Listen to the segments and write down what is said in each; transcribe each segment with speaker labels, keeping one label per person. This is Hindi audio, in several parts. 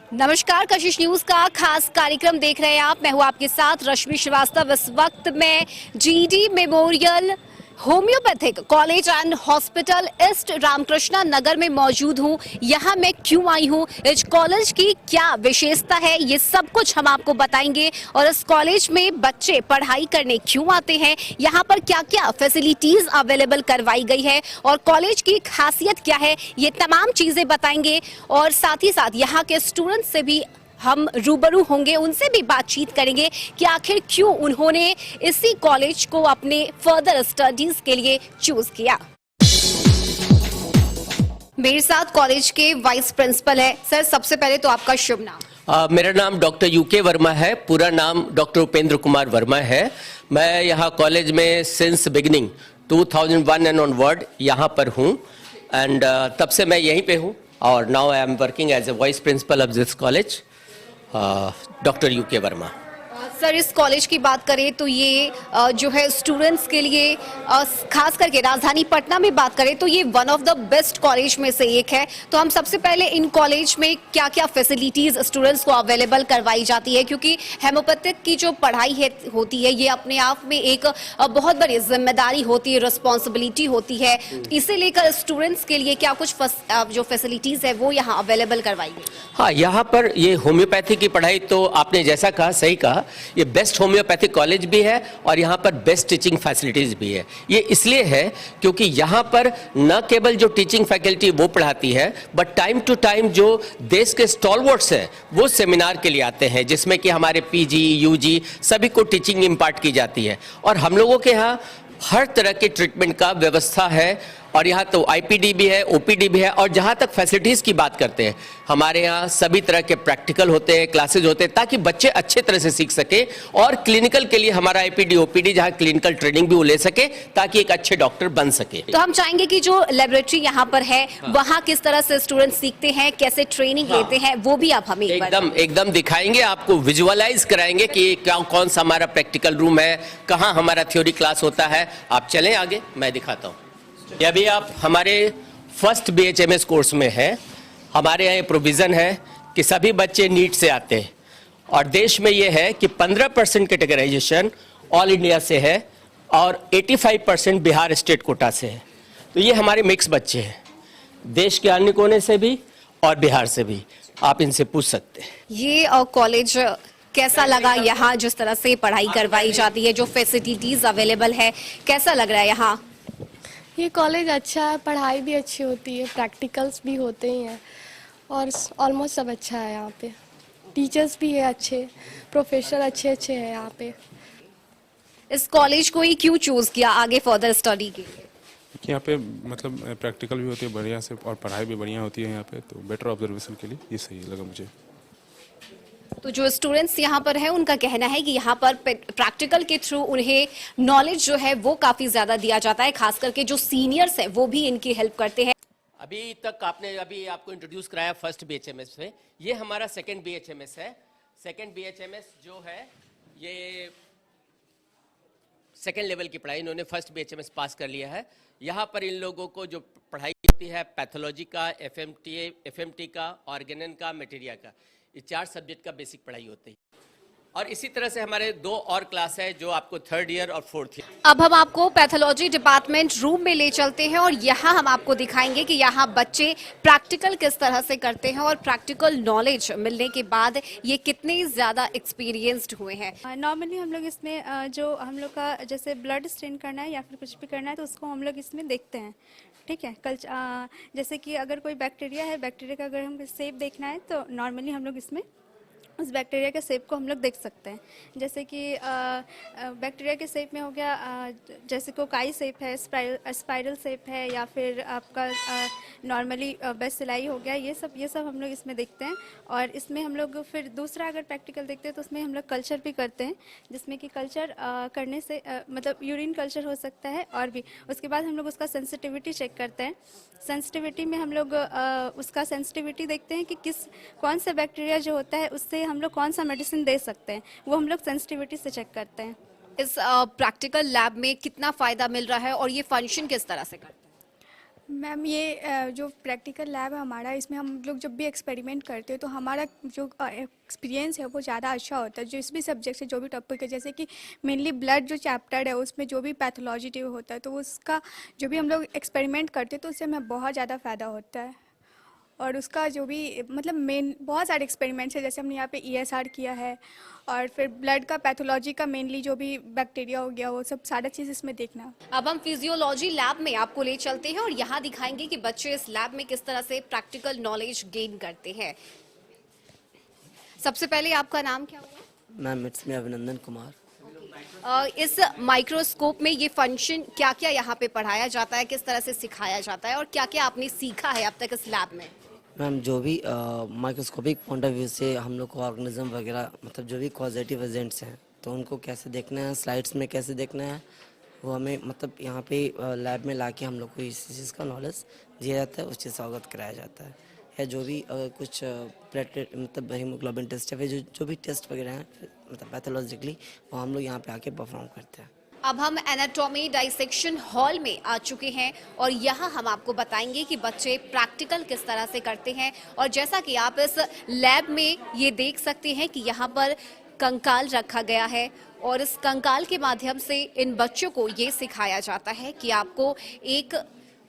Speaker 1: नमस्कार, कशिश न्यूज का खास कार्यक्रम देख रहे हैं आप। मैं हूं आपके साथ रश्मि श्रीवास्तव। इस वक्त मैं GD memorial homeopathic college and hospital east Ramakrishna Nagar में मौजूद हूं। यहां मैं क्यों आई हूं, इस कॉलेज की क्या विशेषता है, ये सब कुछ हम आपको बताएंगे। और इस कॉलेज में बच्चे पढ़ाई करने क्यों आते हैं, यहां पर क्या क्या फैसिलिटीज अवेलेबल करवाई गई है और कॉलेज की खासियत क्या है, ये तमाम चीजें बताएंगे। और साथ ही साथ यहाँ के स्टूडेंट्स से भी हम रूबरू होंगे, उनसे भी बातचीत करेंगे कि आखिर क्यों उन्होंने इसी कॉलेज को अपने फर्दर स्टडीज के लिए चूज किया। मेरे साथ कॉलेज के वाइस प्रिंसिपल है। सर, सबसे पहले तो आपका शुभ नाम।
Speaker 2: मेरा नाम डॉक्टर यूके वर्मा है। पूरा नाम डॉक्टर उपेंद्र कुमार वर्मा है। मैं यहाँ कॉलेज में सिंस बिगिनिंग 2001 एंड ऑनवर्ड यहाँ पर हूँ एंड तब से मैं यहीं पे हूँ और now I am working as a vice principal of this college, doctor UK Verma.
Speaker 1: Sir, इस कॉलेज की बात करें तो ये जो है स्टूडेंट्स के लिए खास करके राजधानी पटना में बात करें तो ये one of the best college में से एक है। तो हम सबसे पहले इन कॉलेज में क्या क्या फैसिलिटीज स्टूडेंट्स को अवेलेबल करवाई जाती है, क्योंकि हेमोपैथिक की जो पढ़ाई होती है ये अपने आप में एक बहुत बड़ी जिम्मेदारी होती है, रिस्पॉन्सिबिलिटी होती है। तो इसे लेकर स्टूडेंट्स के लिए क्या कुछ जो फैसिलिटीज है वो यहाँ अवेलेबल करवाई गई?
Speaker 2: हाँ, यहाँ पर ये होम्योपैथी की पढ़ाई तो आपने जैसा कहा सही कहा, ये बेस्ट होम्योपैथिक कॉलेज भी है और यहाँ पर बेस्ट टीचिंग फैसिलिटीज भी है। ये इसलिए है क्योंकि यहाँ पर न केवल जो टीचिंग फैकल्टी वो पढ़ाती है, बट टाइम टू टाइम जो देश के स्टॉलवर्ड्स हैं वो सेमिनार के लिए आते हैं, जिसमें कि हमारे पीजी यूजी सभी को टीचिंग इम्पार्ट की जाती है। और हम लोगों के यहाँ हर तरह के ट्रीटमेंट का व्यवस्था है और यहाँ तो आईपीडी भी है, ओपीडी भी है। और जहाँ तक फैसिलिटीज़ की बात करते हैं, हमारे यहाँ सभी तरह के प्रैक्टिकल होते हैं, क्लासेज होते हैं, ताकि बच्चे अच्छे तरह से सीख सके। और क्लिनिकल के लिए हमारा आईपीडी ओपीडी, जहाँ क्लिनिकल ट्रेनिंग भी वो ले सके ताकि एक अच्छे डॉक्टर बन सके।
Speaker 1: तो हम चाहेंगे कि जो लेबोरेटरी यहाँ पर है वहाँ किस तरह से स्टूडेंट सीखते हैं, कैसे ट्रेनिंग लेते हैं, वो भी आप हमें
Speaker 2: एकदम दिखाएंगे, आपको विजुअलाइज कराएंगे कि कौन सा हमारा प्रैक्टिकल रूम है, कहाँ हमारा थ्योरी क्लास होता है। आप चलें आगे, मैं दिखाता हूँ। अभी आप हमारे फर्स्ट बीएचएमएस कोर्स में हैं। हमारे यहाँ प्रोविज़न है कि सभी बच्चे नीट से आते हैं और देश में ये है कि 15% कैटेगराइजेशन ऑल इंडिया से है और 85% बिहार स्टेट कोटा से है। तो ये हमारे मिक्स बच्चे हैं, देश के अन्य कोने से भी और बिहार से भी। आप इनसे पूछ सकते हैं।
Speaker 1: ये कॉलेज कैसा लगा, यहाँ जिस तरह से पढ़ाई करवाई जाती है, जो फैसिलिटीज अवेलेबल है, कैसा लग रहा है यहाँ?
Speaker 3: ये कॉलेज अच्छा है, पढ़ाई भी अच्छी होती है, प्रैक्टिकल्स भी होते ही हैं और ऑलमोस्ट सब अच्छा है यहाँ पे। टीचर्स भी है अच्छे, प्रोफेसर अच्छे हैं यहाँ पे।
Speaker 1: इस कॉलेज को ही क्यों चूज किया आगे फर्दर स्टडी के लिए?
Speaker 4: यहाँ पे मतलब प्रैक्टिकल भी होती है बढ़िया से और पढ़ाई भी बढ़िया होती है यहाँ पे, तो बेटर ऑब्जर्वेशन के लिए ये सही लगा मुझे।
Speaker 1: तो जो स्टूडेंट्स यहाँ पर हैं उनका कहना है कि यहाँ पर प्रैक्टिकल के थ्रू उन्हें नॉलेज जो है वो काफी ज्यादा दिया जाता है, खास करके जो सीनियर्स हैं वो भी इनकी हेल्प करते हैं।
Speaker 2: अभी तक अभी आपको इंट्रोड्यूस कराया फर्स्ट बीएचएमएस में, ये हमारा सेकंड बीएचएमएस है। सेकंड बीएचएमएस जो है ये सेकंड लेवल की पढ़ाई, इन्होंने फर्स्ट बीएचएमएस पास कर लिया है। यहाँ पर इन लोगों को जो पढ़ाई होती है पैथोलॉजी का, एफएमटी का, ऑर्गेनन का, मटेरिया का, ये 4 सब्जेक्ट का बेसिक पढ़ाई होती है। और इसी तरह से हमारे 2 और क्लास है जो आपको 3rd ईयर और 4th ईयर।
Speaker 1: अब हम आपको पैथोलॉजी डिपार्टमेंट रूम में ले चलते हैं और यहाँ हम आपको दिखाएंगे कि यहाँ बच्चे प्रैक्टिकल किस तरह से करते हैं और प्रैक्टिकल नॉलेज मिलने के बाद ये कितने ज़्यादा एक्सपीरियंस्ड हुए हैं।
Speaker 5: नॉर्मली हम लोग इसमें जो हम लोग का जैसे ब्लड स्टेन करना है या फिर कुछ भी करना है तो उसको हम लोग इसमें देखते हैं, ठीक है। जैसे कि अगर कोई बैक्टीरिया है, बैक्टीरिया का अगर हम शेप देखना है तो नॉर्मली हम लोग इसमें उस बैक्टीरिया के शेप को हम लोग देख सकते हैं। जैसे कि बैक्टीरिया के शेप में हो गया, जैसे कोकाई शेप है, स्पाइरल शेप है, या फिर आपका नॉर्मली बेसिलाई हो गया, ये सब हम लोग इसमें देखते हैं। और इसमें हम लोग फिर दूसरा अगर प्रैक्टिकल देखते हैं तो उसमें हम लोग कल्चर भी करते हैं, जिसमें कि कल्चर करने से मतलब यूरिन कल्चर हो सकता है और भी। उसके बाद हम लोग उसका सेंसिटिविटी चेक करते हैं। सेंसिटिविटी में हम लोग उसका सेंसिटिविटी देखते हैं कि कौन सा बैक्टीरिया जो होता है उससे हम लोग कौन सा मेडिसिन दे सकते हैं, वो हम लोग सेंसिटिविटी से चेक करते हैं।
Speaker 1: इस प्रैक्टिकल लैब में कितना फ़ायदा मिल रहा है और ये फंक्शन किस तरह से करता है?
Speaker 6: मैम ये जो प्रैक्टिकल लैब है हमारा, इसमें हम लोग जब भी एक्सपेरिमेंट करते हैं तो हमारा जो एक्सपीरियंस है वो ज़्यादा अच्छा होता है। जिस भी सब्जेक्ट से जो भी टॉपिक है, जैसे कि मेनली ब्लड जो चैप्टर है उसमें जो भी पैथोलॉजी होता है तो उसका जो भी हम लोग एक्सपेरिमेंट करते हैं तो उससे हमें बहुत ज़्यादा फ़ायदा होता है। और उसका जो भी मतलब मेन बहुत सारे एक्सपेरिमेंट्स है, जैसे हमने यहाँ पे ESR किया है, और फिर ब्लड का पैथोलॉजी का मेनली जो भी बैक्टीरिया हो गया वो सब सारा चीज़ इसमें देखना।
Speaker 1: अब हम फिजियोलॉजी लैब में आपको ले चलते हैं और यहाँ दिखाएंगे कि बच्चे इस लैब में किस तरह से प्रैक्टिकल नॉलेज गेन करते हैं। सबसे पहले आपका नाम क्या होगा?
Speaker 7: मैम इट्स मी अभिनंदन कुमार।
Speaker 1: इस माइक्रोस्कोप में ये फंक्शन क्या क्या यहाँ पे पढ़ाया जाता है, किस तरह से सिखाया जाता है और क्या क्या आपने सीखा है अब तक इस लैब में?
Speaker 7: मैम जो भी माइक्रोस्कोपिक पॉइंट ऑफ व्यू से हम लोग को ऑर्गेनिज्म वगैरह मतलब जो भी कॉजेटिव एजेंट्स हैं तो उनको कैसे देखना है, स्लाइड्स में कैसे देखना है, वो हमें मतलब यहाँ पे लैब में लाके हम लोग को इस चीज़ का नॉलेज दिया जाता है, उस चीज़ से अवगत कराया जाता है। या जो भी कुछ प्लेटलेट मतलब हीमोग्लोबिन टेस्ट है, जो भी टेस्ट वगैरह हैं मतलब पैथोलॉजिकली वो हम लोग यहाँ पे आके परफॉर्म करते हैं।
Speaker 1: अब हम एनाटॉमी डाइसेक्शन हॉल में आ चुके हैं और यहाँ हम आपको बताएंगे कि बच्चे प्रैक्टिकल किस तरह से करते हैं। और जैसा कि आप इस लैब में ये देख सकते हैं कि यहाँ पर कंकाल रखा गया है और इस कंकाल के माध्यम से इन बच्चों को ये सिखाया जाता है कि आपको एक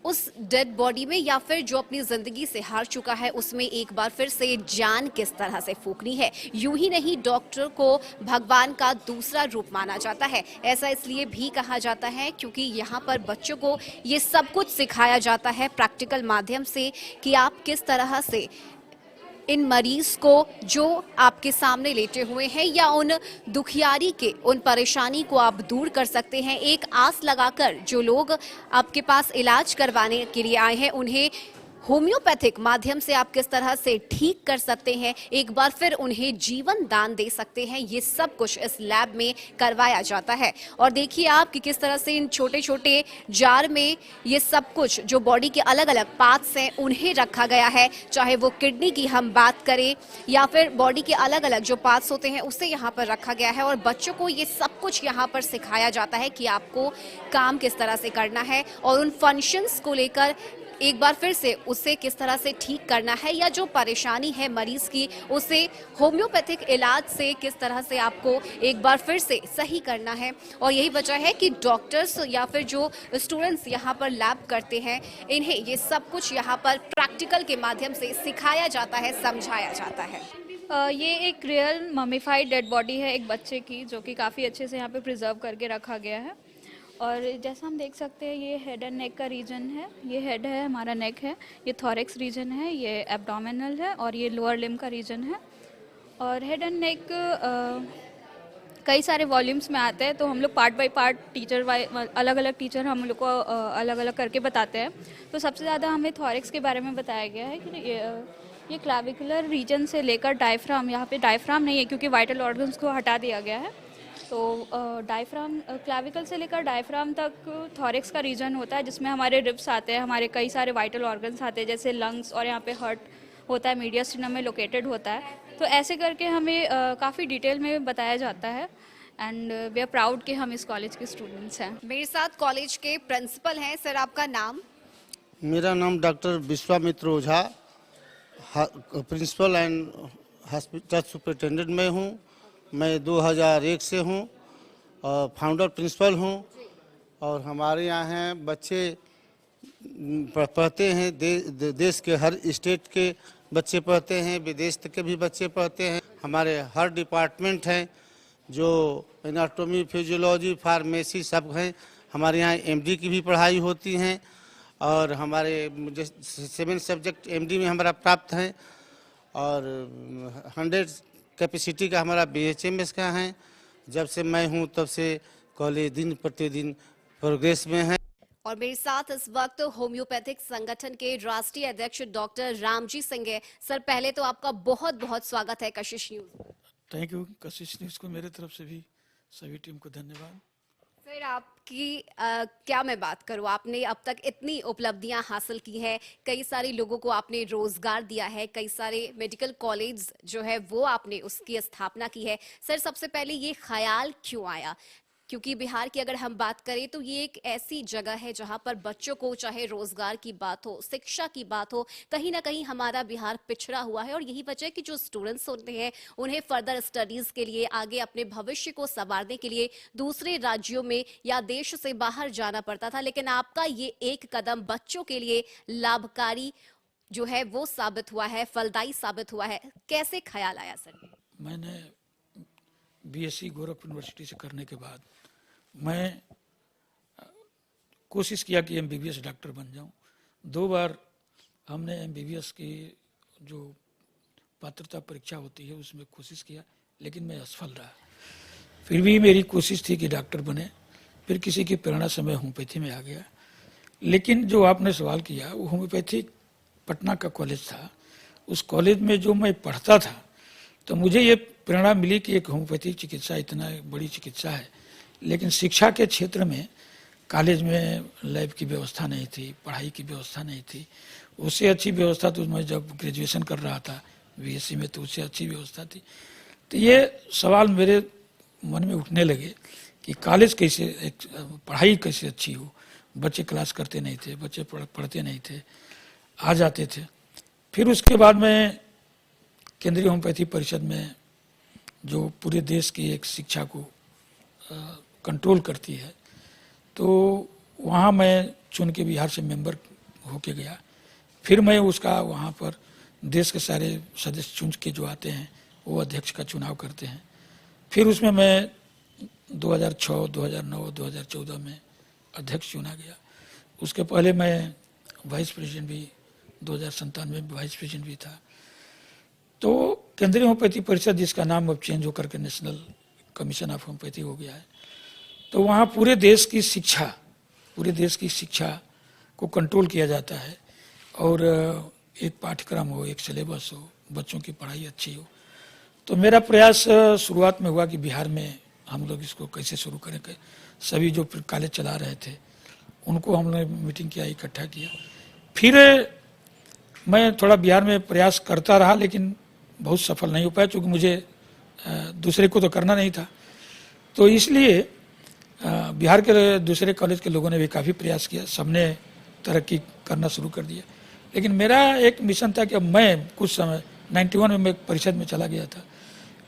Speaker 1: उस डेड बॉडी में या फिर जो अपनी जिंदगी से हार चुका है उसमें एक बार फिर से जान किस तरह से फूंकनी है। यूं ही नहीं, डॉक्टर को भगवान का दूसरा रूप माना जाता है। ऐसा इसलिए भी कहा जाता है क्योंकि यहाँ पर बच्चों को ये सब कुछ सिखाया जाता है प्रैक्टिकल माध्यम से कि आप किस तरह से इन मरीज को जो आपके सामने लेटे हुए हैं या उन दुखियारी के उन परेशानी को आप दूर कर सकते हैं। एक आस लगाकर जो लोग आपके पास इलाज करवाने के लिए आए हैं उन्हें होम्योपैथिक माध्यम से आप किस तरह से ठीक कर सकते हैं, एक बार फिर उन्हें जीवन दान दे सकते हैं, ये सब कुछ इस लैब में करवाया जाता है। और देखिए आप कि किस तरह से इन छोटे छोटे जार में ये सब कुछ जो बॉडी के अलग अलग पार्ट्स हैं उन्हें रखा गया है। चाहे वो किडनी की हम बात करें या फिर बॉडी के अलग अलग जो पार्ट्स होते हैं उससे यहाँ पर रखा गया है और बच्चों को ये सब कुछ यहाँ पर सिखाया जाता है कि आपको काम किस तरह से करना है और उन फंक्शंस को लेकर एक बार फिर से उसे किस तरह से ठीक करना है या जो परेशानी है मरीज की उसे होम्योपैथिक इलाज से किस तरह से आपको एक बार फिर से सही करना है। और यही वजह है कि डॉक्टर्स या फिर जो स्टूडेंट्स यहाँ पर लैब करते हैं इन्हें ये सब कुछ यहाँ पर प्रैक्टिकल के माध्यम से सिखाया जाता है, समझाया जाता है।
Speaker 8: ये एक रियल ममीफाइड डेड बॉडी है एक बच्चे की, जो कि काफ़ी अच्छे से यहाँ पे प्रिजर्व करके रखा गया है। और जैसा हम देख सकते हैं ये हेड एंड नेक का रीजन है, ये हेड है, हमारा नेक है, ये थॉरेक्स रीजन है, ये एब्डोमिनल है और ये लोअर लिम्ब का रीजन है। और हेड एंड नेक कई सारे वॉल्यूम्स में आते हैं तो हम लोग पार्ट बाय पार्ट अलग अलग टीचर हम लोग को अलग अलग करके बताते हैं। तो सबसे ज़्यादा हमें थॉरेक्स के बारे में बताया गया है कि ये क्लाविकुलर रीजन से लेकर डायफ्राम, यहाँ पे डायफ्राम नहीं है क्योंकि वाइटल ऑर्गन्स को हटा दिया गया है, तो डायफ्राम क्लाविकल से लेकर डायफ्राम तक थॉरेक्स का रीजन होता है जिसमें हमारे रिब्स आते हैं, हमारे कई सारे वाइटल ऑर्गन्स आते हैं जैसे लंग्स, और यहाँ पे हार्ट होता है, मीडियस्टिनम में लोकेटेड होता है। तो ऐसे करके हमें काफ़ी डिटेल में बताया जाता है एंड वी आर प्राउड कि हम इस कॉलेज के स्टूडेंट्स हैं।
Speaker 1: मेरे साथ कॉलेज के प्रिंसिपल हैं। सर आपका नाम?
Speaker 9: मेरा नाम doctor Vishwamitra Ojha, principal and hospital superintendent में हूँ। मैं 2001 से हूँ और फाउंडर प्रिंसिपल हूँ। और हमारे यहाँ हैं बच्चे पढ़ते हैं, देश के हर स्टेट के बच्चे पढ़ते हैं, विदेश के भी बच्चे पढ़ते हैं। हमारे हर डिपार्टमेंट हैं जो एनाटॉमी, फिजियोलॉजी, फार्मेसी सब हैं। हमारे यहाँ एमडी की भी पढ़ाई होती हैं और हमारे 7 सब्जेक्ट एमडी में हमारा प्राप्त हैं और 100 कैपेसिटी का हमारा BHMS का है। जब से मैं हूं तब से कॉलेज दिन प्रतिदिन प्रोग्रेस में है।
Speaker 1: और मेरे साथ इस वक्त होम्योपैथिक संगठन के राष्ट्रीय अध्यक्ष डॉक्टर रामजी सिंह है। सर पहले तो आपका बहुत बहुत स्वागत है कशिश news.
Speaker 10: Thank you Kashish news को मेरे तरफ से भी सभी टीम को धन्यवाद।
Speaker 1: सर आपकी क्या मैं बात करूं, आपने अब तक इतनी उपलब्धियां हासिल की हैं, कई सारे लोगों को आपने रोजगार दिया है, कई सारे मेडिकल कॉलेज जो है वो आपने उसकी स्थापना की है। सर सबसे पहले ये ख्याल क्यों आया क्योंकि बिहार की अगर हम बात करें तो ये एक ऐसी जगह है जहां पर बच्चों को चाहे रोजगार की बात हो, शिक्षा की बात हो, कहीं ना कहीं हमारा बिहार पिछड़ा हुआ है। और यही वजह है कि जो स्टूडेंट्स होते हैं उन्हें फर्दर स्टडीज के लिए, आगे अपने भविष्य को संवारने के लिए दूसरे राज्यों में या देश से बाहर जाना पड़ता था। लेकिन आपका ये एक कदम बच्चों के लिए लाभकारी जो है वो साबित हुआ है, फलदायी साबित हुआ है। कैसे ख्याल आया सर?
Speaker 10: मैंने बीएससी गोरखपुर यूनिवर्सिटी से करने के बाद मैं कोशिश किया कि एमबीबीएस डॉक्टर बन जाऊं। 2 बार हमने एमबीबीएस की जो पात्रता परीक्षा होती है उसमें कोशिश किया, लेकिन मैं असफल रहा। फिर भी मेरी कोशिश थी कि डॉक्टर बने। फिर किसी की प्रेरणा से मैं होम्योपैथी में आ गया। लेकिन जो आपने सवाल किया वो होम्योपैथी पटना का कॉलेज था। उस कॉलेज में जो मैं पढ़ता था तो मुझे ये प्रेरणा मिली कि एक होम्योपैथिक चिकित्सा इतना बड़ी चिकित्सा है, लेकिन शिक्षा के क्षेत्र में कॉलेज में लैब की व्यवस्था नहीं थी, पढ़ाई की व्यवस्था नहीं थी। उससे अच्छी व्यवस्था तो मैं जब ग्रेजुएशन कर रहा था बीएससी में तो उससे अच्छी व्यवस्था थी। तो ये सवाल मेरे मन में उठने लगे कि कॉलेज कैसे, एक पढ़ाई कैसे अच्छी हो। बच्चे क्लास करते नहीं थे, बच्चे पढ़ते नहीं थे, आ जाते थे। फिर उसके बाद मैं केंद्रीय होम्योपैथी परिषद में जो पूरे देश की एक शिक्षा को कंट्रोल करती है, तो वहाँ मैं चुन के बिहार से मेंबर होके गया। फिर मैं उसका वहाँ पर देश के सारे सदस्य चुन के जो आते हैं वो अध्यक्ष का चुनाव करते हैं। फिर उसमें मैं 2006, 2009, 2014 में अध्यक्ष चुना गया। उसके पहले मैं वाइस प्रेसिडेंट भी 2097 में वाइस प्रेसिडेंट भी था। तो केंद्रीय होम्योपैथी परिषद, जिसका नाम अब चेंज होकर के नेशनल कमीशन ऑफ होम्योपैथी हो गया है, तो वहाँ पूरे देश की शिक्षा को कंट्रोल किया जाता है। और एक पाठ्यक्रम हो, एक सिलेबस हो, बच्चों की पढ़ाई अच्छी हो। तो मेरा प्रयास शुरुआत में हुआ कि बिहार में हम लोग इसको कैसे शुरू करें। सभी जो कॉलेज चला रहे थे उनको हमने मीटिंग किया, इकट्ठा किया। फिर मैं थोड़ा बिहार में प्रयास करता रहा, लेकिन बहुत सफल नहीं हो पाया, क्योंकि मुझे दूसरे को तो करना नहीं था। तो इसलिए बिहार के दूसरे कॉलेज के लोगों ने भी काफ़ी प्रयास किया, सबने तरक्की करना शुरू कर दिया। लेकिन मेरा एक मिशन था कि मैं कुछ समय 91 में मैं परिषद में चला गया था,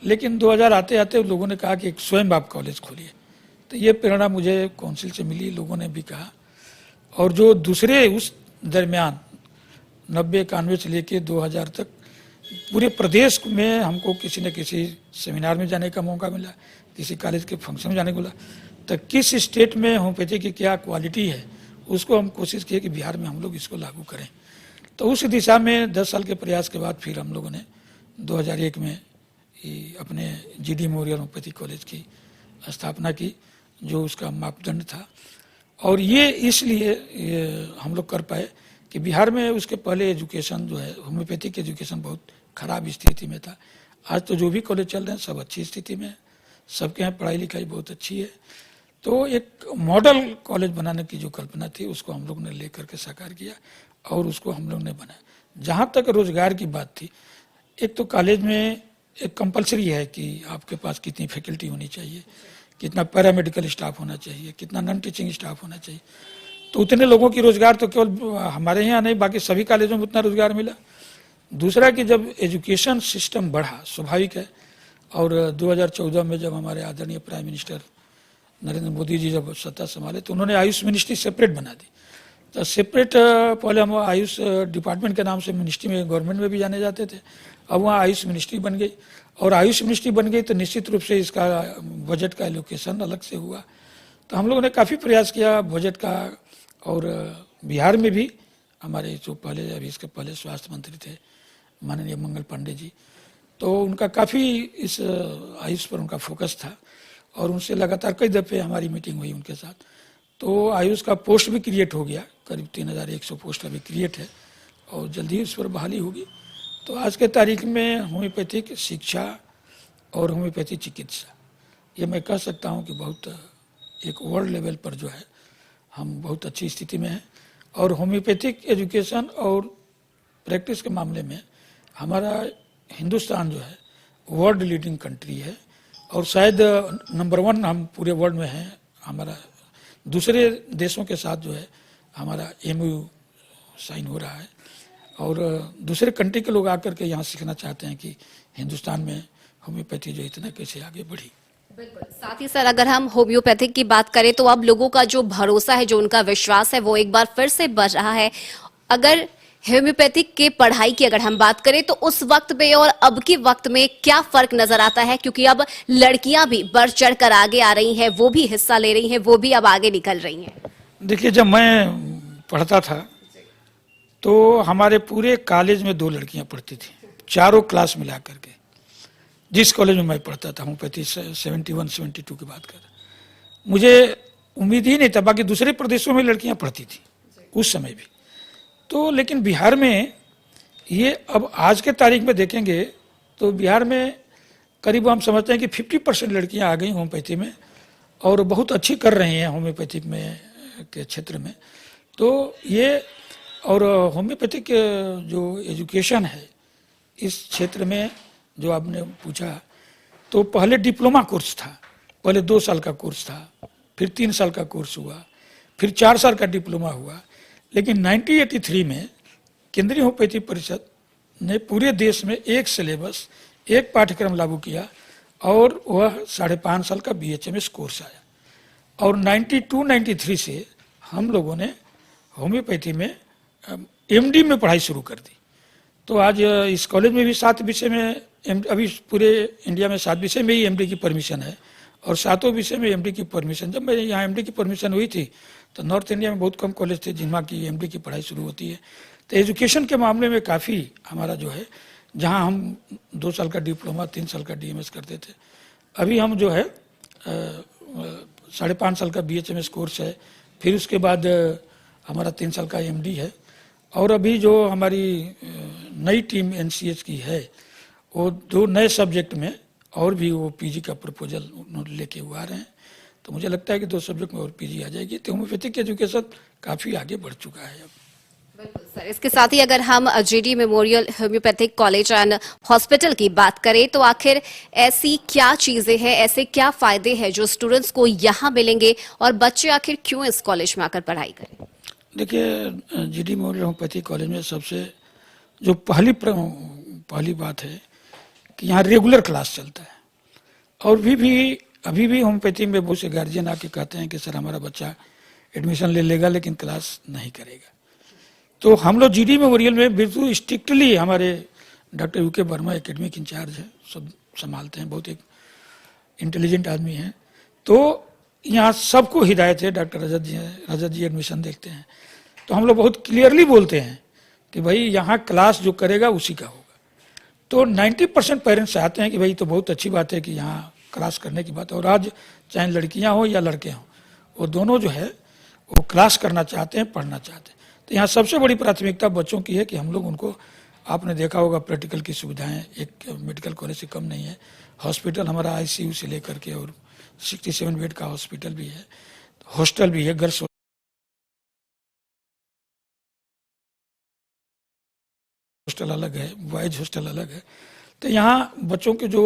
Speaker 10: लेकिन 2000 आते आते लोगों ने कहा कि स्वयं आप कॉलेज खोलिए। तो ये प्रेरणा मुझे काउंसिल से मिली, लोगों ने भी कहा। और जो दूसरे उस दरमियान 90-91 से लेके 2000 तक पूरे प्रदेश में हमको किसी न किसी सेमिनार में जाने का मौका मिला, किसी कॉलेज के फंक्शन में जाने को मिला। तो किस स्टेट में होम्योपैथी की क्या क्वालिटी है उसको हम कोशिश किए कि बिहार में हम लोग इसको लागू करें। तो उस दिशा में 10 साल के प्रयास के बाद फिर हम लोगों ने 2001 में अपने जीडी मेमोरियल होम्योपैथी कॉलेज की स्थापना की, जो उसका मापदंड था। और ये इसलिए हम लोग कर पाए कि बिहार में उसके पहले एजुकेशन जो है, होम्योपैथिक एजुकेशन बहुत ख़राब स्थिति में था। आज तो जो भी कॉलेज चल रहे हैं सब अच्छी स्थिति में है, सबके यहाँ पढ़ाई लिखाई बहुत अच्छी है। तो एक मॉडल कॉलेज बनाने की जो कल्पना थी उसको हम लोग ने लेकर के साकार किया और उसको हम लोग ने बनाया। जहाँ तक रोजगार की बात थी, एक तो कॉलेज में एक कंपलसरी है कि आपके पास कितनी फैकल्टी होनी चाहिए, कितना पैरामेडिकल स्टाफ होना चाहिए, कितना नॉन टीचिंग स्टाफ होना चाहिए। तो उतने लोगों की रोजगार तो केवल हमारे यहाँ नहीं, बाकी सभी कॉलेजों में उतना रोजगार मिला। दूसरा कि जब एजुकेशन सिस्टम बढ़ा, स्वाभाविक है, और 2014 में जब हमारे आदरणीय प्राइम मिनिस्टर नरेंद्र मोदी जी जब सत्ता संभाले तो उन्होंने आयुष मिनिस्ट्री सेपरेट बना दी। तो सेपरेट, पहले हम आयुष डिपार्टमेंट के नाम से मिनिस्ट्री में, गवर्नमेंट में भी जाने जाते थे, अब वहाँ आयुष मिनिस्ट्री बन गई। और आयुष मिनिस्ट्री बन गई तो निश्चित रूप से इसका बजट का एलोकेशन अलग से हुआ। तो हम लोगों ने काफ़ी प्रयास किया बजट का। और बिहार में भी हमारे जो पहले, अभी इसके पहले स्वास्थ्य मंत्री थे माननीय मंगल पांडे जी, तो उनका काफ़ी इस आयुष पर उनका फोकस था और उनसे लगातार कई दफ़े हमारी मीटिंग हुई उनके साथ। तो आयुष का पोस्ट भी क्रिएट हो गया, करीब 3100 पोस्ट अभी क्रिएट है और जल्दी ही उस पर बहाली होगी। तो आज के तारीख में होम्योपैथिक शिक्षा और होम्योपैथी चिकित्सा, ये मैं कह सकता हूँ कि बहुत एक वर्ल्ड लेवल पर जो है हम बहुत अच्छी स्थिति में हैं। और होम्योपैथिक एजुकेशन और प्रैक्टिस के मामले में हमारा हिंदुस्तान जो है वर्ल्ड लीडिंग कंट्री है। और शायद नंबर 1 हम पूरे वर्ल्ड में हैं। हमारा दूसरे देशों के साथ जो है हमारा MOU साइन हो रहा है और दूसरे कंट्री के लोग आकर के यहाँ सीखना चाहते हैं कि हिंदुस्तान में होम्योपैथी जो इतना कैसे आगे बढ़ी।
Speaker 1: बिल्कुल। साथ ही सर अगर हम होम्योपैथिक की बात करें तो अब लोगों का जो भरोसा है, जो उनका विश्वास है, वो एक बार फिर से बढ़ रहा है। अगर होम्योपैथिक के पढ़ाई की अगर हम बात करें तो उस वक्त में और अब के वक्त में क्या फर्क नजर आता है, क्योंकि अब लड़कियां भी बढ़ चढ़ कर आगे आ रही हैं, वो भी हिस्सा ले रही हैं, वो भी अब आगे निकल रही हैं।
Speaker 10: देखिए, जब मैं पढ़ता था तो हमारे पूरे कॉलेज में 2 लड़कियां पढ़ती थी, चारों क्लास मिला करके। जिस कॉलेज में मैं पढ़ता था, होम्योपैथी 71-72 की बात कर, मुझे उम्मीद ही नहीं था। बाकी दूसरे प्रदेशों में लड़कियां पढ़ती थी उस समय भी तो, लेकिन बिहार में ये अब आज के तारीख में देखेंगे तो बिहार में करीब हम समझते हैं कि 50% लड़कियां आ गई होम्योपैथी में और बहुत अच्छी कर रही हैं होम्योपैथिक में के क्षेत्र में। तो ये और होम्योपैथिक जो एजुकेशन है इस क्षेत्र में जो आपने पूछा, तो पहले डिप्लोमा कोर्स था, पहले 2 साल का कोर्स था, फिर 3 साल का कोर्स हुआ, फिर 4 साल का डिप्लोमा हुआ। लेकिन 1983 में केंद्रीय होम्योपैथी परिषद ने पूरे देश में एक सिलेबस, एक पाठ्यक्रम लागू किया और वह 5.5 साल का BHMS कोर्स आया। और 92-93 से हम लोगों ने होम्योपैथी में MD में पढ़ाई शुरू कर दी। तो आज इस कॉलेज में भी 7 विषय में अभी पूरे इंडिया में 7 विषय में ही MD की परमिशन है और 7 विषय में MD की परमिशन। जब मेरे यहाँ MD की परमिशन हुई थी तो नॉर्थ इंडिया में बहुत कम कॉलेज थे जिनमें की MD की पढ़ाई शुरू होती है। तो एजुकेशन के मामले में काफ़ी हमारा जो है, जहाँ हम 2 साल का डिप्लोमा, 3 साल का DMS करते थे, अभी हम जो है 5.5 साल का BHMS कोर्स है, फिर उसके बाद हमारा 3 साल का MD है। और अभी जो हमारी नई टीम NCH की है वो 2 नए सब्जेक्ट में और भी वो PG का प्रपोजल लेके वो आ रहे हैं। तो मुझे लगता है कि 2 सब्जेक्ट में और PG आ जाएगी। तो होम्योपैथिक एजुकेशन काफ़ी आगे बढ़ चुका है अब।
Speaker 1: बिल्कुल सर, इसके साथ ही अगर हम GD memorial homeopathic college and hospital की बात करें तो आखिर ऐसी क्या चीजें हैं, ऐसे क्या फायदे हैं जो स्टूडेंट्स को यहाँ मिलेंगे और बच्चे आखिर क्यों इस कॉलेज में आकर पढ़ाई करें? देखिए,
Speaker 10: GD मेमोरियल होम्योपैथिक कॉलेज में सबसे जो पहली बात है कि यहाँ रेगुलर क्लास चलता है। और अभी भी होम्योपैथी में बहुत से गार्जियन आके कहते हैं कि सर हमारा बच्चा एडमिशन ले लेगा लेकिन क्लास नहीं करेगा। तो हम लोग GD मेमोरियल में बिल्कुल स्ट्रिक्टली, हमारे doctor UK Verma academic incharge है, सब संभालते हैं, बहुत एक इंटेलिजेंट आदमी हैं। तो यहाँ सबको हिदायत है, डॉक्टर रजत जी एडमिशन देखते हैं। तो हम लोग बहुत क्लियरली बोलते हैं कि भाई यहाँ क्लास जो करेगा उसी का होगा। तो 90% पेरेंट्स चाहते हैं कि भाई तो बहुत अच्छी बात है कि यहाँ क्लास करने की बात है। और आज चाहे लड़कियाँ हो या लड़के हों, वो दोनों जो है वो क्लास करना चाहते हैं, पढ़ना चाहते हैं। तो यहाँ सबसे बड़ी प्राथमिकता बच्चों की है कि हम लोग उनको, आपने देखा होगा प्रैक्टिकल की सुविधाएं एक मेडिकल कॉलेज से कम नहीं है। हॉस्पिटल हमारा ICU से लेकर के और 67 बेड का हॉस्पिटल भी है, हॉस्टल भी है, गर्ल्स हॉस्टल अलग है, बॉयज हॉस्टल अलग है। तो यहाँ बच्चों के जो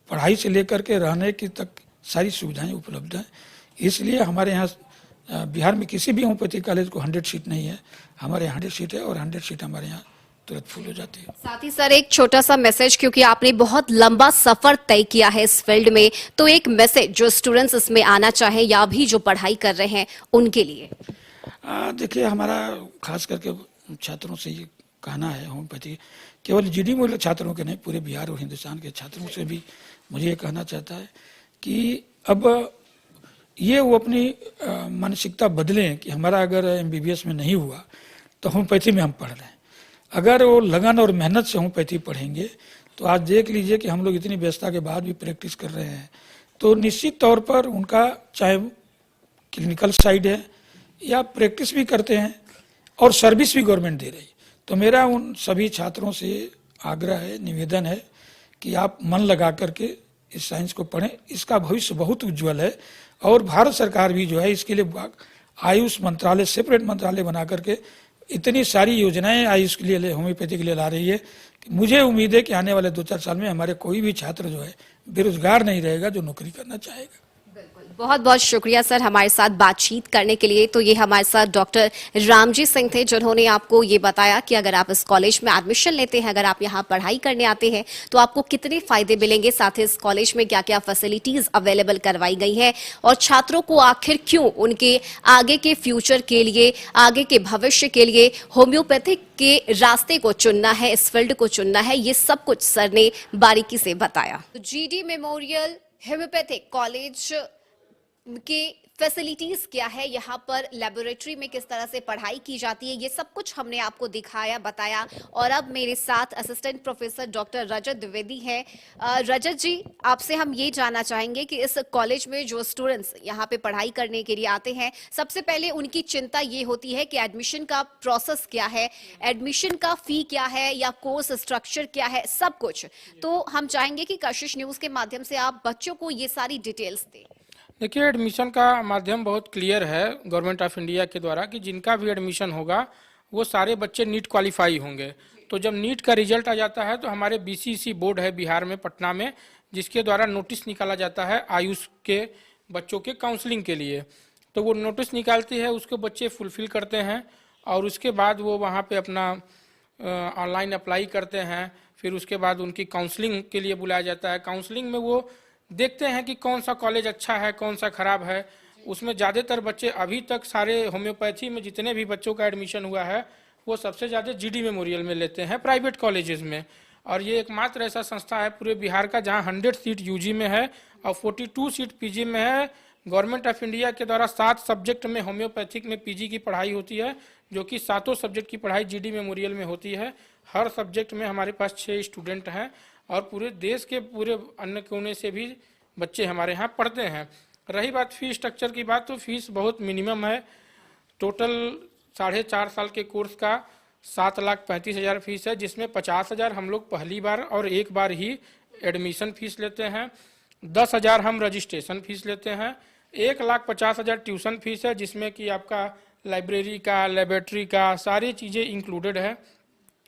Speaker 10: पढ़ाई से लेकर के रहने की तक सारी सुविधाएं उपलब्ध हैं। इसलिए हमारे यहाँ बिहार में किसी भी होम्योपैथिक कॉलेज को 100 सीट नहीं है, हमारे यहाँ 100 सीट है और 100 सीट हमारे यहाँ तुरंत फुल हो जाती है।
Speaker 1: साथ ही सर एक छोटा सा मैसेज, क्योंकि आपने बहुत लंबा सफर तय किया है इस फील्ड में, तो एक मैसेज जो स्टूडेंट्स इसमें आना चाहें या भी जो पढ़ाई कर रहे हैं उनके लिए।
Speaker 10: देखिए, हमारा खास करके छात्रों से ये कहना है, होम्योपैथी केवल GD मेमोरियल छात्रों के नहीं, पूरे बिहार और हिंदुस्तान के छात्रों से भी मुझे ये कहना चाहता है कि अब ये वो अपनी मानसिकता बदलें कि हमारा अगर MBBS में नहीं हुआ तो होम्योपैथी में हम पढ़ रहे हैं। अगर वो लगन और मेहनत से होम्योपैथी पढ़ेंगे तो आज देख लीजिए कि हम लोग इतनी व्यस्तता के बाद भी प्रैक्टिस कर रहे हैं, तो निश्चित तौर पर उनका चाहे क्लिनिकल साइड है या प्रैक्टिस भी करते हैं और सर्विस भी गवर्नमेंट दे रही। तो मेरा उन सभी छात्रों से आग्रह है, निवेदन है कि आप मन लगा करके इस साइंस को पढ़ें, इसका भविष्य बहुत उज्जवल है। और भारत सरकार भी जो है इसके लिए आयुष मंत्रालय, सेपरेट मंत्रालय बना करके इतनी सारी योजनाएं आयुष के लिए, होम्योपैथी के लिए ला रही है कि मुझे उम्मीद है कि आने वाले 2-4 साल में हमारे कोई भी छात्र जो है बेरोजगार नहीं रहेगा, जो नौकरी करना चाहेगा।
Speaker 1: बहुत बहुत शुक्रिया सर हमारे साथ बातचीत करने के लिए। तो ये हमारे साथ डॉक्टर रामजी सिंह थे, जिन्होंने आपको ये बताया कि अगर आप इस कॉलेज में एडमिशन लेते हैं, अगर आप यहाँ पढ़ाई करने आते हैं तो आपको कितने फायदे मिलेंगे, साथ ही इस कॉलेज में क्या क्या फैसिलिटीज अवेलेबल करवाई गई है और छात्रों को आखिर क्यों उनके आगे के फ्यूचर के लिए, आगे के भविष्य के लिए होम्योपैथिक के रास्ते को चुनना है, इस फील्ड को चुनना है, ये सब कुछ सर ने बारीकी से बताया। जीडी मेमोरियल होम्योपैथिक कॉलेज के फैसिलिटीज क्या है, यहाँ पर लेबोरेटरी में किस तरह से पढ़ाई की जाती है, ये सब कुछ हमने आपको दिखाया, बताया। और अब मेरे साथ असिस्टेंट प्रोफेसर डॉक्टर रजत द्विवेदी हैं। रजत जी, आपसे हम ये जानना चाहेंगे कि इस कॉलेज में जो स्टूडेंट्स यहाँ पे पढ़ाई करने के लिए आते हैं, सबसे पहले उनकी चिंता ये होती है कि एडमिशन का प्रोसेस क्या है, एडमिशन का फी क्या है या कोर्स स्ट्रक्चर क्या है, सब कुछ। तो हम चाहेंगे कि कशिश न्यूज के माध्यम से आप बच्चों को ये सारी डिटेल्स दें।
Speaker 11: देखिए, एडमिशन का माध्यम बहुत क्लियर है गवर्नमेंट ऑफ इंडिया के द्वारा कि जिनका भी एडमिशन होगा वो सारे बच्चे नीट क्वालिफाई होंगे। तो जब नीट का रिजल्ट आ जाता है तो हमारे बीसीसी बोर्ड है बिहार में, पटना में, जिसके द्वारा नोटिस निकाला जाता है आयुष के बच्चों के काउंसलिंग के लिए। तो वो नोटिस निकालती है, उसको बच्चे फुलफिल करते हैं और उसके बाद वो वहाँ पे अपना ऑनलाइन अप्लाई करते हैं। फिर उसके बाद उनकी काउंसलिंग के लिए बुलाया जाता है। काउंसलिंग में वो देखते हैं कि कौन सा कॉलेज अच्छा है, कौन सा खराब है। उसमें ज़्यादातर बच्चे अभी तक सारे होम्योपैथी में जितने भी बच्चों का एडमिशन हुआ है वो सबसे ज़्यादा जीडी मेमोरियल में लेते हैं, प्राइवेट कॉलेजेस में। और ये एकमात्र ऐसा संस्था है पूरे बिहार का जहां 100 सीट यूजी में है और 42 सीट पीजी में है। गवर्नमेंट ऑफ इंडिया के द्वारा 7 सब्जेक्ट में होम्योपैथिक में पीजी की पढ़ाई होती है, जो कि 7 सब्जेक्ट की पढ़ाई जीडी मेमोरियल में होती है। हर सब्जेक्ट में हमारे पास 6 स्टूडेंट हैं और पूरे देश के पूरे अन्य कोने से भी बच्चे हमारे यहाँ पढ़ते हैं। रही बात फीस स्ट्रक्चर की बात, तो फीस बहुत मिनिमम है। टोटल 4.5 साल के कोर्स का 7,35,000 फीस है, जिसमें 50,000 हम लोग पहली बार और एक बार ही एडमिशन फीस लेते हैं। 10,000 हम रजिस्ट्रेशन फीस लेते हैं। 1,50,000 ट्यूशन फीस है, जिसमें कि आपका लाइब्रेरी का, लेबोरेटरी का सारी चीज़ें इंक्लूडेड है।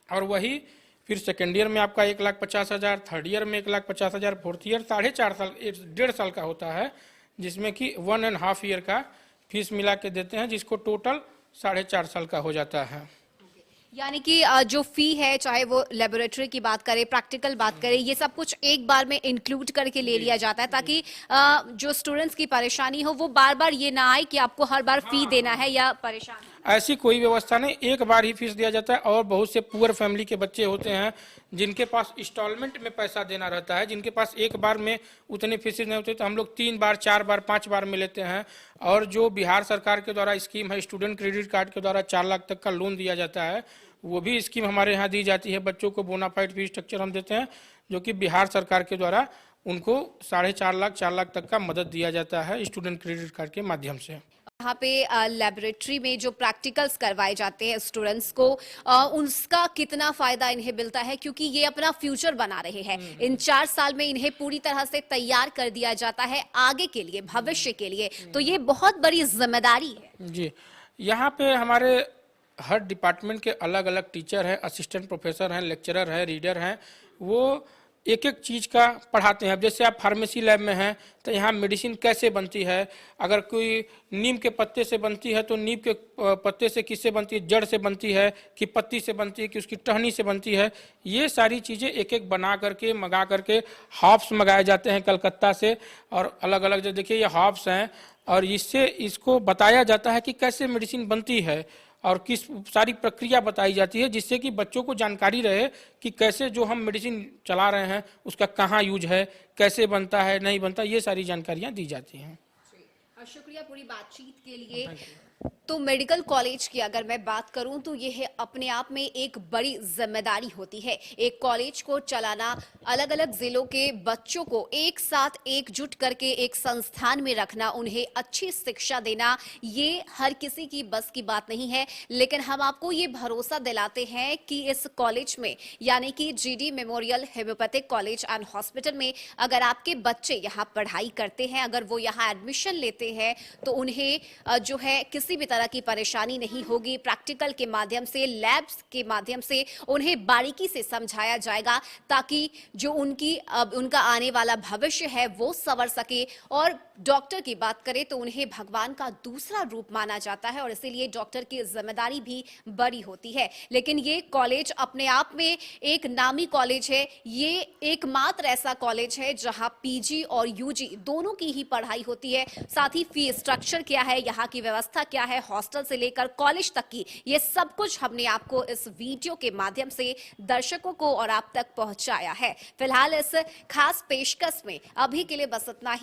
Speaker 11: और वही फिर सेकेंड ईयर में आपका 1,50,000, थर्ड ईयर में 1,50,000, फोर्थ ईयर 4.5 साल, 1.5 साल का होता है, जिसमें कि 1.5 ईयर का फीस मिला के देते हैं, जिसको टोटल 4.5 साल का हो जाता है।
Speaker 1: यानी कि जो फी है, चाहे वो लेबोरेटरी की बात करें, प्रैक्टिकल बात करें, ये सब कुछ एक बार में इंक्लूड करके ले लिया जाता है, ताकि जो स्टूडेंट्स की परेशानी हो वो बार बार ये ना आए कि आपको हर बार फी देना है या परेशान।
Speaker 11: ऐसी कोई व्यवस्था नहीं, एक बार ही फीस दिया जाता है। और बहुत से पुअर फैमिली के बच्चे होते हैं जिनके पास इंस्टॉलमेंट में पैसा देना रहता है, जिनके पास एक बार में उतनी फीसेज नहीं होती, तो हम लोग 3 बार, 4 बार, 5 बार में लेते हैं। और जो बिहार सरकार के द्वारा स्कीम है, स्टूडेंट क्रेडिट कार्ड के द्वारा 4 लाख तक का लोन दिया जाता है, वो भी स्कीम हमारे यहाँ दी जाती है। बच्चों को बोनाफाइड फीस स्ट्रक्चर हम देते हैं, जो कि बिहार सरकार के द्वारा उनको 4.5 लाख, 4 लाख तक का मदद दिया जाता है स्टूडेंट क्रेडिट कार्ड के माध्यम से।
Speaker 1: यहाँ पे लेबोरेटरी में जो प्रैक्टिकल्स करवाए जाते हैं स्टूडेंट्स को, उसका कितना फायदा इन्हें मिलता है, क्योंकि ये अपना फ्यूचर बना रहे हैं। इन 4 साल में इन्हें पूरी तरह से तैयार कर दिया जाता है आगे के लिए, भविष्य के लिए। तो ये बहुत बड़ी जिम्मेदारी है। जी,
Speaker 11: यहाँ पे हमारे हर डिपार्टमेंट के अलग अलग टीचर हैं, असिस्टेंट प्रोफेसर हैं, लेक्चरर हैं, रीडर हैं। वो एक एक चीज़ का पढ़ाते हैं। अब जैसे आप फार्मेसी लैब में हैं तो यहाँ मेडिसिन कैसे बनती है, अगर कोई नीम के पत्ते से बनती है तो नीम के पत्ते से किससे बनती है, जड़ से बनती है कि पत्ती से बनती है कि उसकी टहनी से बनती है, ये सारी चीज़ें एक एक बना करके, मंगा करके, हॉब्स मंगाए जाते हैं कलकत्ता से। और अलग अलग जो देखिए ये हॉब्स हैं, और इससे इसको बताया जाता है कि कैसे मेडिसिन बनती है और किस सारी प्रक्रिया बताई जाती है, जिससे कि बच्चों को जानकारी रहे कि कैसे जो हम मेडिसिन चला रहे हैं उसका कहाँ यूज है, कैसे बनता है, नहीं बनता, ये सारी जानकारियाँ दी जाती हैं।
Speaker 1: शुक्रिया पूरी बातचीत के लिए। तो मेडिकल कॉलेज की अगर मैं बात करूं तो यह अपने आप में एक बड़ी जिम्मेदारी होती है। एक कॉलेज को चलाना, अलग अलग जिलों के बच्चों को एक साथ एकजुट करके एक संस्थान में रखना, उन्हें अच्छी शिक्षा देना, ये हर किसी की बस की बात नहीं है। लेकिन हम आपको ये भरोसा दिलाते हैं कि इस कॉलेज में, यानी कि GD memorial homeopathic college and hospital में, अगर आपके बच्चे यहाँ पढ़ाई करते हैं, अगर वो यहाँ एडमिशन लेते हैं, तो उन्हें जो है किसी किसी भी तरह की परेशानी नहीं होगी। प्रैक्टिकल के माध्यम से, लैब्स के माध्यम से उन्हें बारीकी से समझाया जाएगा ताकि जो उनका आने वाला भविष्य है वो संवर सके। और डॉक्टर की बात करें तो उन्हें भगवान का दूसरा रूप माना जाता है और इसीलिए डॉक्टर की जिम्मेदारी भी बड़ी होती है। लेकिन ये कॉलेज अपने आप में एक नामी कॉलेज है। ये एकमात्र ऐसा कॉलेज है जहां पीजी और यूजी दोनों की ही पढ़ाई होती है। साथ ही फी स्ट्रक्चर क्या है, यहाँ की व्यवस्था क्या है, हॉस्टल से लेकर कॉलेज तक की, ये सब कुछ हमने आपको इस वीडियो के माध्यम से दर्शकों को और आप तक पहुंचाया है। फिलहाल इस खास पेशकश में अभी के लिए बस इतना ही।